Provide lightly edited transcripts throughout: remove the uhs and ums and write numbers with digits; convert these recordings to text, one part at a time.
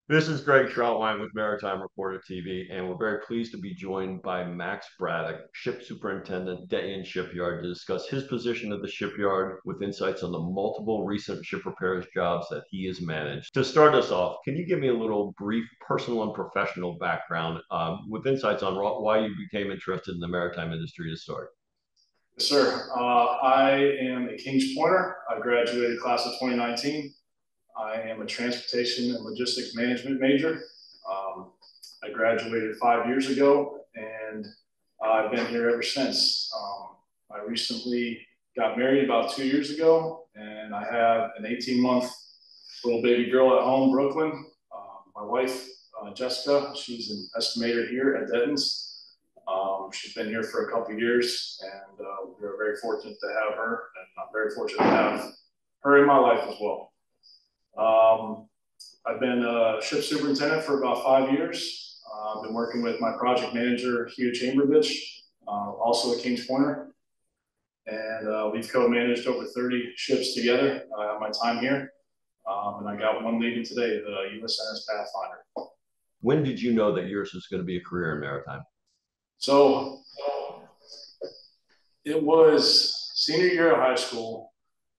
This is Greg Troutwine with Maritime Reporter TV, and we're very pleased to be joined by Max Braddock, Ship Superintendent, Detyens Shipyard, to discuss his position at the shipyard with insights on the multiple recent ship repairs jobs that he has managed. To start us off, can you give me a little brief personal and professional background with insights on why you became interested in the maritime industry to start? Yes, sir. I am a Kings Pointer. I graduated class of 2019. I am a transportation and logistics management major. Um, I graduated 5 years ago, and I've been here ever since. I recently got married about 2 years ago, and I have an 18-month little baby girl at home, Brooklyn. My wife, Jessica, she's an estimator here at Detyens. She's been here for a couple of years, and we're very fortunate to have her, and I'm very fortunate to have her in my life as well. I've been a ship superintendent for about 5 years. I've been working with my project manager, Hugh Chamberbitch, also a Kings Pointer, and we've co-managed over 30 ships together my time here. And I got one leaving today, the USNS Pathfinder. When did you know that yours was going to be a career in maritime? So it was senior year of high school.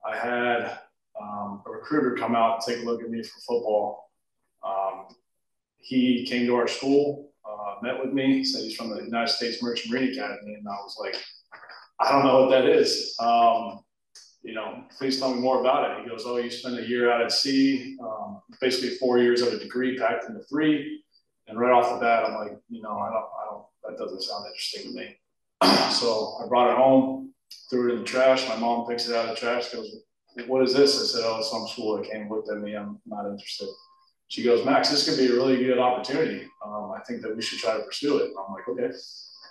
I had a recruiter come out and take a look at me for football. He came to our school, met with me, said he's from the United States Merchant Marine Academy, and I was like, I don't know what that is. Please tell me more about it. He goes, oh, you spent a year out at sea, basically 4 years of a degree packed into three. And right off the bat, I'm like, that doesn't sound interesting to me. So I brought it home, threw it in the trash. My mom picks it out of the trash, goes, what is this? I said, oh, it's some school that came and looked at me. I'm not interested. She goes, Max, this could be a really good opportunity. I think that we should try to pursue it. And I'm like, okay.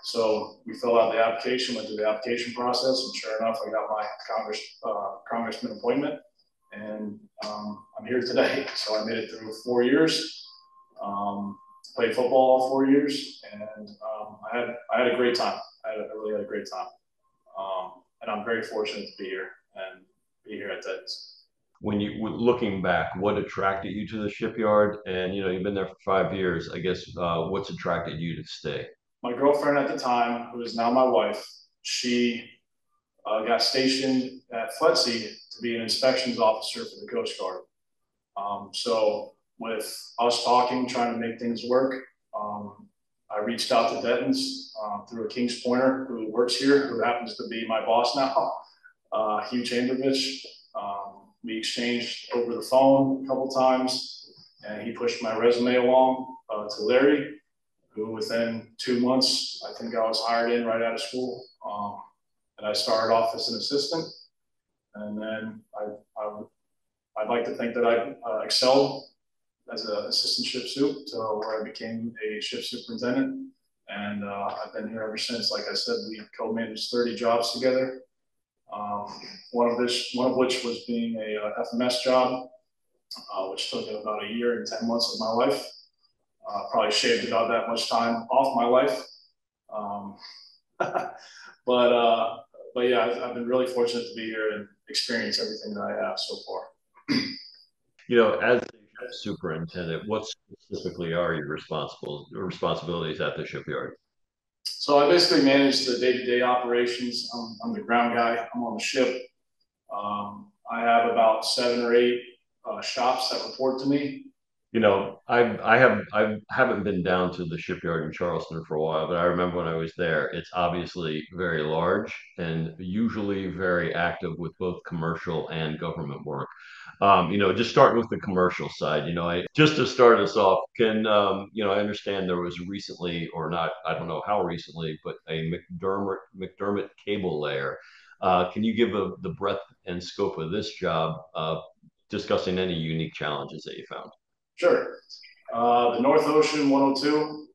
So we filled out the application, went through the application process, and sure enough, I got my congressman appointment, and I'm here today. So I made it through 4 years, played football all 4 years, and I had a great time. I really had a great time, and I'm very fortunate to be here and be here at Detyens. When you looking back, what attracted you to the shipyard? And you've been there for 5 years. I guess what's attracted you to stay? My girlfriend at the time, who is now my wife, she got stationed at FLETC to be an inspections officer for the Coast Guard. So with us talking, trying to make things work, I reached out to Detyens through a Kings Pointer who works here, who happens to be my boss now, Hugh Chamberbitch. We exchanged over the phone a couple times, and he pushed my resume along to Larry, who within 2 months, I think I was hired in right out of school. And I started off as an assistant. And then I'd like to think that I excelled as an assistant ship sup to where I became a ship superintendent. And I've been here ever since. Like I said, we co-managed 30 jobs together. One of which was being a FMS job, which took about a year and 10 months of my life. Probably shaved about that much time off my life. Um, but yeah, I've been really fortunate to be here and experience everything that I have so far. As a superintendent, what specifically are your responsibilities at the shipyard? So I basically manage the day-to-day operations. I'm the ground guy. I'm on the ship. I have about 7 or 8 shops that report to me. I haven't been down to the shipyard in Charleston for a while, but I remember when I was there, it's obviously very large and usually very active with both commercial and government work. Just starting with the commercial side, just to start us off, I understand there was recently, or not, I don't know how recently, but a McDermott cable layer. Can you give the breadth and scope of this job, discussing any unique challenges that you found? Sure. The North Ocean 102,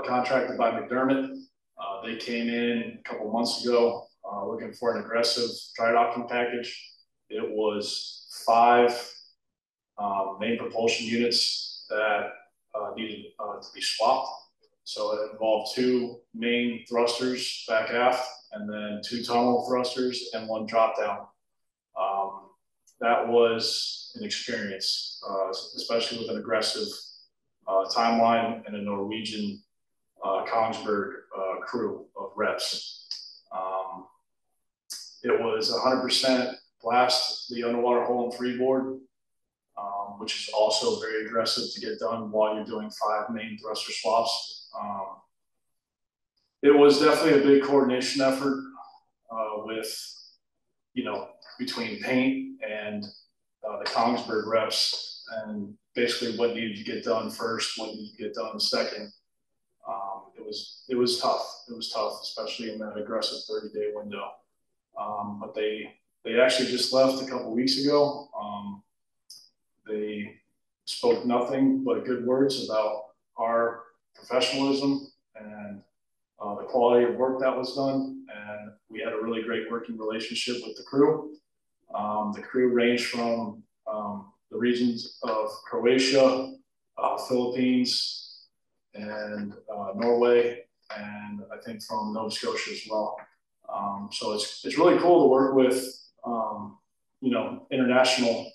contracted by McDermott. They came in a couple months ago looking for an aggressive dry docking package. It was 5 main propulsion units that needed to be swapped. So it involved 2 main thrusters back aft, and then 2 tunnel thrusters and 1 drop down. That was an experience, especially with an aggressive timeline and a Norwegian Kongsberg crew of reps. It was 100% blast the underwater hull and freeboard, which is also very aggressive to get done while you're doing 5 main thruster swaps. It was definitely a big coordination effort with, between paint and the Kongsberg reps, and basically what needed to get done first, what needed to get done second. It was tough. It was tough, especially in that aggressive 30-day window. But they actually just left a couple weeks ago. They spoke nothing but good words about our professionalism and the quality of work that was done. And we had a really great working relationship with the crew. The crew ranged from the regions of Croatia, Philippines, and Norway, and I think from Nova Scotia as well. So it's really cool to work with, international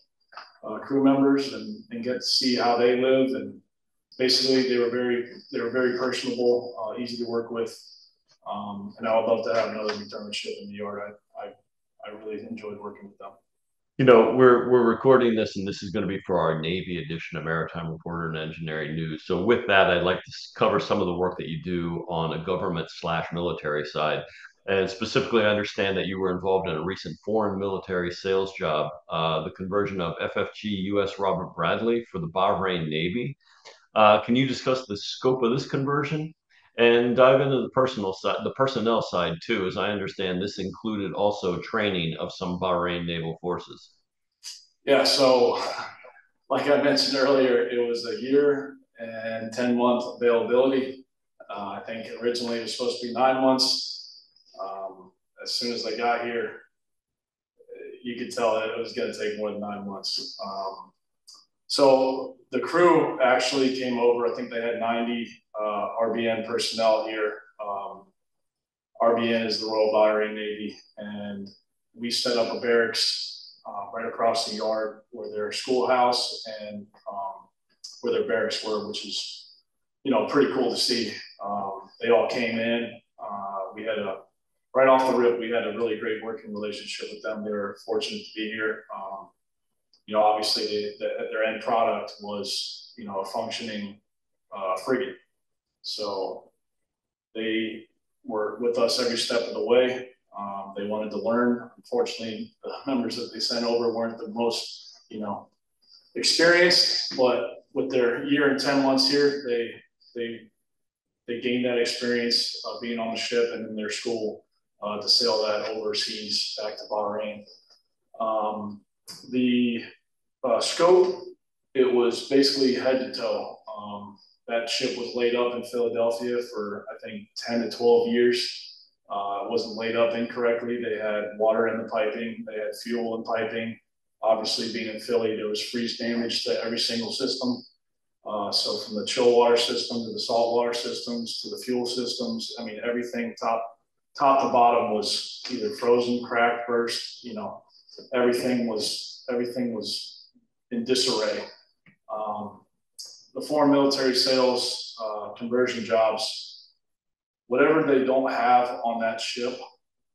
crew members and get to see how they live. And basically, they were very personable, easy to work with. And I would love to have another returnship in the yard. I really enjoyed working with them. We're recording this, and this is going to be for our Navy edition of Maritime Reporter and Engineering News. So with that, I'd like to cover some of the work that you do on a government/military side. And specifically, I understand that you were involved in a recent foreign military sales job, the conversion of FFG U.S. Robert Bradley for the Bahrain Navy. Can you discuss the scope of this conversion and dive into the personnel side too? As I understand, this included also training of some Bahrain naval forces. Yeah, so like I mentioned earlier, it was a year and 10-month availability. I think originally it was supposed to be 9 months. As soon as I got here, you could tell that it was going to take more than 9 months. So the crew actually came over. I think they had 90 RBN personnel here. RBN is the Royal Bahrain Navy, and we set up a barracks right across the yard where their schoolhouse and where their barracks were, which is, pretty cool to see. They all came in. We had right off the rip, we had a really great working relationship with them. They were fortunate to be here. Obviously their end product was, a functioning frigate. So they were with us every step of the way. They wanted to learn. Unfortunately, the members that they sent over weren't the most, experienced, but with their year and 10 months here, they gained that experience of being on the ship and in their school to sail that overseas back to Bahrain. The scope, it was basically head to toe. That ship was laid up in Philadelphia for, I think, 10 to 12 years. It wasn't laid up incorrectly. They had water in the piping. They had fuel in piping. Obviously, being in Philly, there was freeze damage to every single system. So from the chill water system to the salt water systems to the fuel systems, I mean, everything top to bottom was either frozen, cracked, burst. Everything was in disarray. The foreign military sales conversion jobs, whatever they don't have on that ship,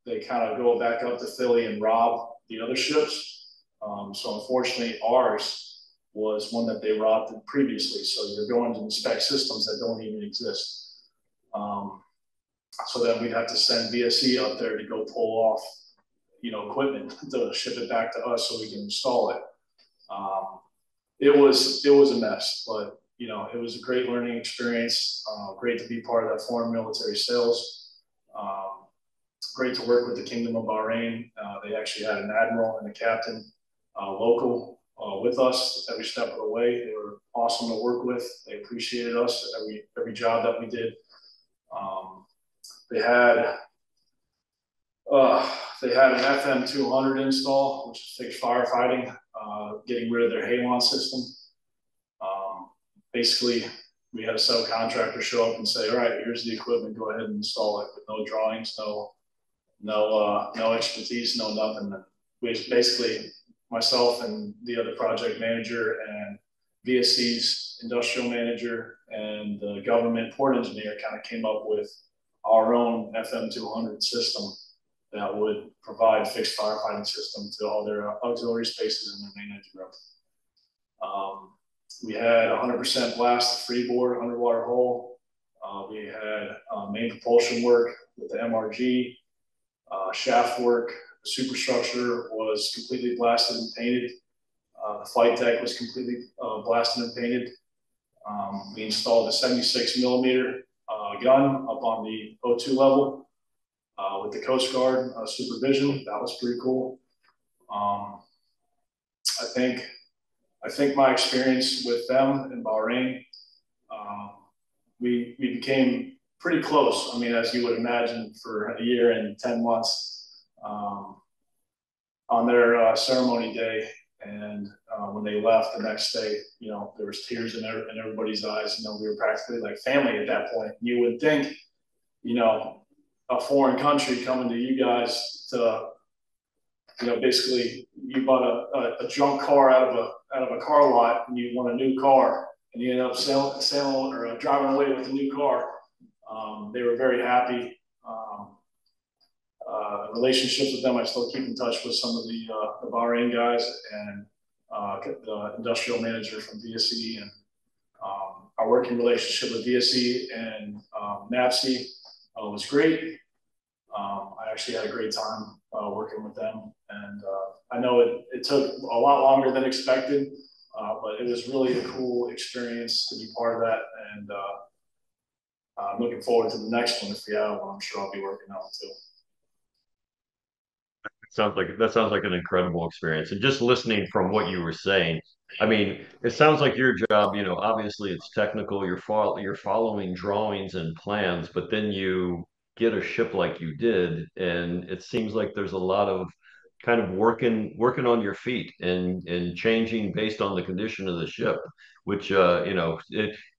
they kind of go back up to Philly and rob the other ships. So unfortunately, ours was one that they robbed previously. So you're going to inspect systems that don't even exist. So then we'd have to send VSE up there to go pull off, equipment to ship it back to us so we can install it. It was a mess, but it was a great learning experience. Great to be part of that foreign military sales. Great to work with the Kingdom of Bahrain. They actually had an admiral and a captain local with us every step of the way. They were awesome to work with. They appreciated us every job that we did. They had an FM 200 install, which is fixed firefighting, getting rid of their halon system. Basically, we had a subcontractor show up and say, "All right, here's the equipment. Go ahead and install it," with no drawings, no expertise, no nothing. Basically, myself and the other project manager and VSC's industrial manager and the government port engineer kind of came up with our own FM200 system that would provide fixed firefighting system to all their auxiliary spaces in their main engine room. We had 100% blast freeboard underwater hull. We had main propulsion work with the MRG, shaft work. The superstructure was completely blasted and painted. The flight deck was completely blasted and painted. We installed a 76 millimeter gun up on the O2 level with the Coast Guard supervision. That was pretty cool. I think my experience with them in Bahrain, we became pretty close. I mean, as you would imagine, for a year and 10 months on their ceremony day. And when they left the next day, you know, there was tears in everybody's eyes. You know, we were practically like family at that point. You would think, you know, a foreign country coming to you guys to, you know, basically you bought a junk car out of a car lot and you want a new car and you end up sailing or driving away with a new car. They were very happy. Relationships with them, I still keep in touch with some of the Bahrain guys and the industrial manager from VSE, and our working relationship with VSE and NAVSE was great. I actually had a great time working with them, and I know it took a lot longer than expected, but it was really a cool experience to be part of that, and I'm looking forward to the next one if we have one. I'm sure I'll be working on it too. Sounds like an incredible experience. And just listening from what you were saying, I mean, it sounds like your job, you know, obviously it's technical, you're following drawings and plans, but then you get a ship like you did, and it seems like there's a lot of kind of working on your feet and changing based on the condition of the ship, which you know,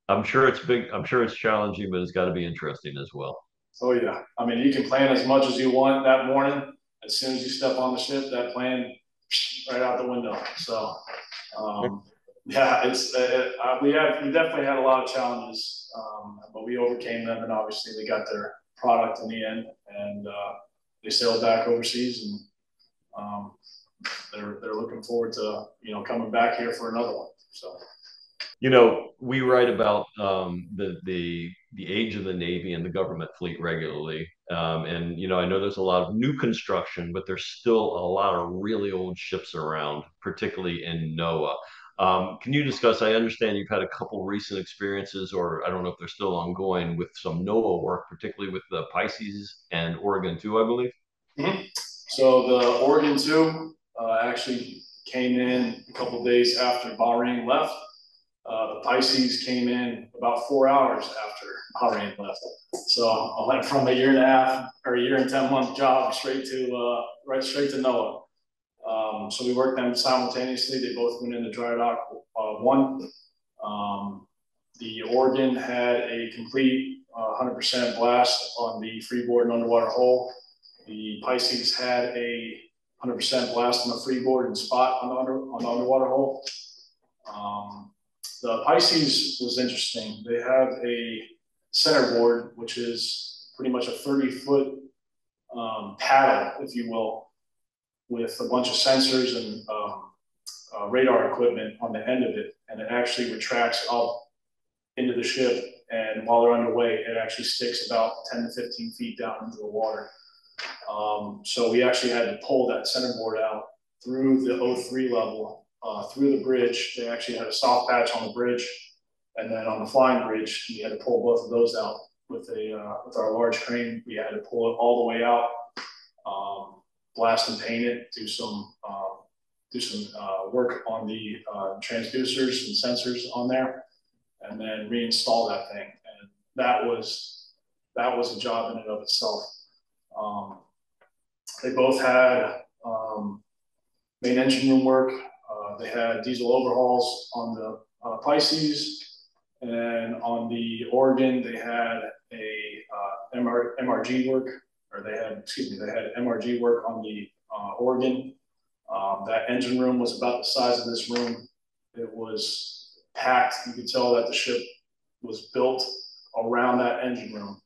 I'm sure it's big, I'm sure it's challenging, but it's got to be interesting as well. Oh yeah, I mean, you can plan as much as you want that morning. As soon as you step on the ship, that plan right out the window. So, yeah, we definitely had a lot of challenges, but we overcame them, and obviously they got their product in the end, and they sailed back overseas, and they're looking forward to, you know, coming back here for another one. So. You know, we write about the age of the Navy and the government fleet regularly, and you know, I know there's a lot of new construction, but there's still a lot of really old ships around, particularly in NOAA. Can you discuss? I understand you've had a couple recent experiences, or I don't know if they're still ongoing, with some NOAA work, particularly with the Pisces and Oregon 2, I believe. Mm-hmm. So the Oregon 2 actually came in a couple days after Bahrain left. The Pisces came in about 4 hours after Bahrain left. So I went from a year and a half or a year and 10-month job straight to NOAA. So we worked them simultaneously. They both went into dry dock one. The Oregon had a complete 100% blast on the freeboard and underwater hull. The Pisces had a 100% blast on the freeboard and spot on the underwater hull. The Pisces was interesting. They have a centerboard, which is pretty much a 30-foot paddle, if you will, with a bunch of sensors and radar equipment on the end of it. And it actually retracts up into the ship. And while they're underway, it actually sticks about 10 to 15 feet down into the water. So we actually had to pull that centerboard out through the O3 level. Through the bridge. They actually had a soft patch on the bridge, and then on the flying bridge, we had to pull both of those out with our large crane. We had to pull it all the way out, blast and paint it, do some work on the transducers and sensors on there, and then reinstall that thing. And that was a job in and of itself. They both had main engine room work. They had diesel overhauls on the Pisces, and on the Oregon they had a MRG work, or they had MRG work on the Oregon. That engine room was about the size of this room. It was packed. You could tell that the ship was built around that engine room.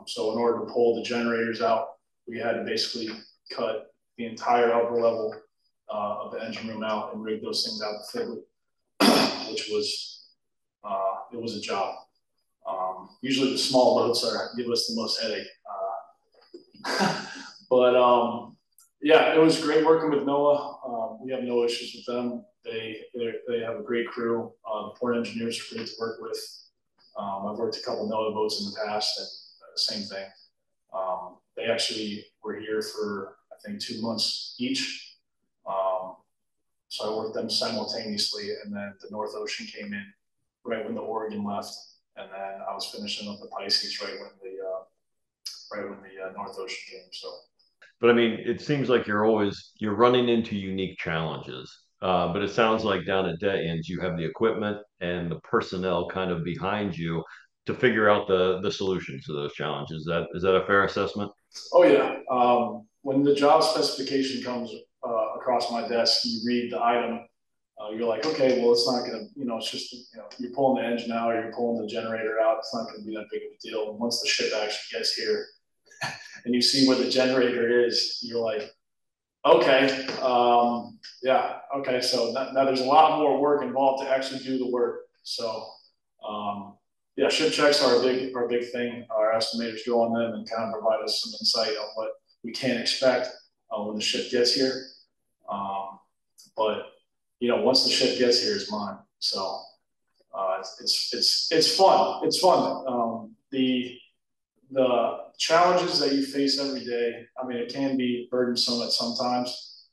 So in order to pull the generators out, we had to basically cut the entire upper level of the engine room out and rig those things out fully, which was it was a job. Usually the small boats give us the most headache. But yeah, it was great working with NOAA. We have no issues with them. They have a great crew. The port engineers are great to work with. I've worked a couple NOAA boats in the past, and same thing. They actually were here for, I think, 2 months each. So I worked them simultaneously, and then the North Ocean came in right when the Oregon left, and then I was finishing up the Pisces right when the North Ocean came. So. But I mean, it seems like you're running into unique challenges. But it sounds like down at Detyens, you have the equipment and the personnel kind of behind you to figure out the solutions to those challenges. Is that a fair assessment? Oh yeah. When the job specification comes across my desk, you read the item. You're like, okay, well, it's not gonna, it's just, you're pulling the engine out or you're pulling the generator out. It's not gonna be that big of a deal. And once the ship actually gets here, and you see where the generator is, you're like, okay, yeah, okay. So now there's a lot more work involved to actually do the work. So, yeah, ship checks are a big thing. Our estimators go on them and kind of provide us some insight on what we can expect when the ship gets here. But once the ship gets here, it's mine. So it's fun. It's fun. The challenges that you face every day, I mean, it can be burdensome at sometimes,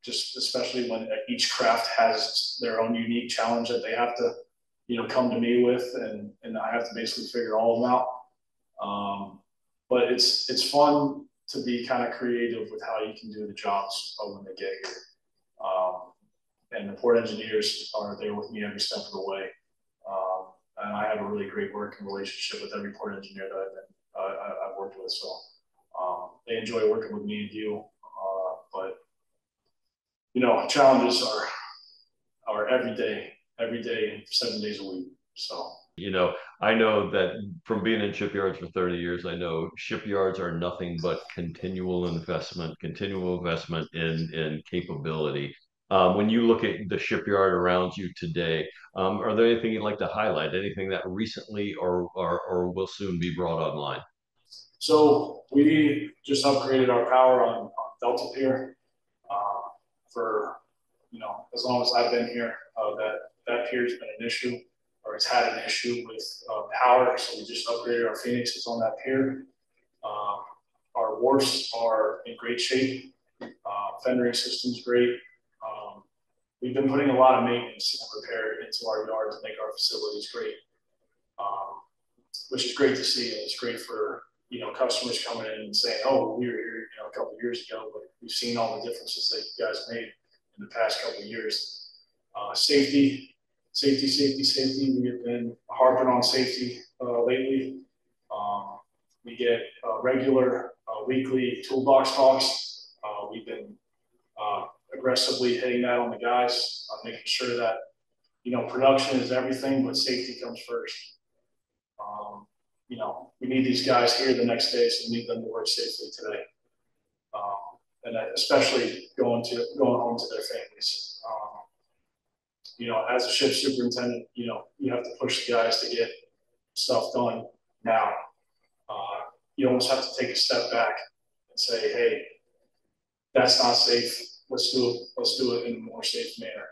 just especially when each craft has their own unique challenge that they have to, come to me with, and I have to basically figure all of them out. But it's fun to be kind of creative with how you can do the jobs when they get here. And the port engineers are there with me every step of the way. And I have a really great working relationship with every port engineer that I've worked with. So they enjoy working with me and you. But challenges are every day, 7 days a week. So. I know that from being in shipyards for 30 years, I know shipyards are nothing but continual investment in capability. When you look at the shipyard around you today, are there anything you'd like to highlight? Anything that recently or will soon be brought online? So we just upgraded our power on Delta Pier for as long as I've been here. That pier's been an issue, or it's had an issue with power. So we just upgraded our Phoenixes on that pier. Our wharfs are in great shape. Fendering system's great. We've been putting a lot of maintenance and repair into our yard to make our facilities great, which is great to see. And it's great for customers coming in and saying, "Oh, we were here, a couple of years ago, but we've seen all the differences that you guys made in the past couple of years." Safety. We have been harping on safety lately. We get regular weekly toolbox talks. We've been aggressively hitting that on the guys, making sure that production is everything, but safety comes first. We need these guys here the next day, so we need them to work safely today, and especially going home to their families. As a ship superintendent, you have to push the guys to get stuff done now. You almost have to take a step back and say, "Hey, that's not safe. Let's do it in a more safe manner."